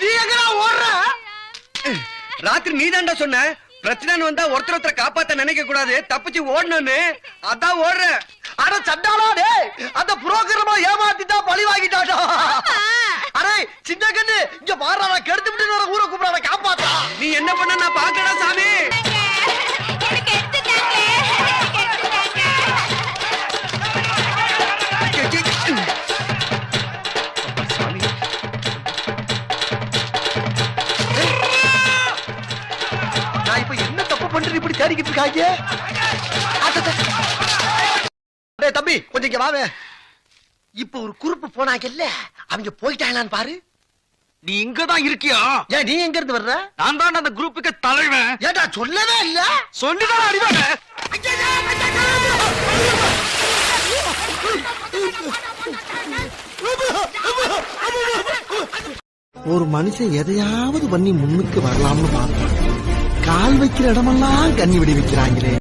நீ எங்கடா ஓடுற? ராத்திரி நீதான்டா சொன்ன பிரச்சனை வந்தா ஒருத்தர் காப்பாத்த நினைக்க கூடாது, தப்பிச்சு ஓடணும்னு. அதான் ஓடுற. அட சண்டாளா டேய், அந்த புரோகிராம ஏமாத்திட்டா பழி வாங்கிட்டாடா. அடே சின்ன கண்ணு இங்க பாறா, நான் கெடுத்து விட்டு வர ஊரை கூப்பிடாத காப்பாத்தா. நீ என்ன பண்ண நான் பாக்கடா சாமி. நான் இப்ப என்ன தப்பு பண்றேன் இப்படி தேடிக்கிட்டு இருக்காங்க? டேய் தம்பி கொஞ்சம் இங்க வாவே. இப்ப ஒரு குறுப்பு போனாங்கல்ல, அவங்க போயிட்டாங்களான்னு பாரு. நீ இங்கதான் இருக்கியா? ஏன் நீ எங்க இருந்து வர்ற? நான் தான் அந்த குரூப்புக்கு தலைவன். ஏடா சொல்லவே இல்ல. சொல்லிதான் அறிவாங்க. ஒரு மனுஷன் எதையாவது பண்ணி முன்னுக்கு வரலாம்னு பார்த்தா கால் வைக்கிற இடமெல்லாம் கண்ணி விடி வைக்கிறாங்களே.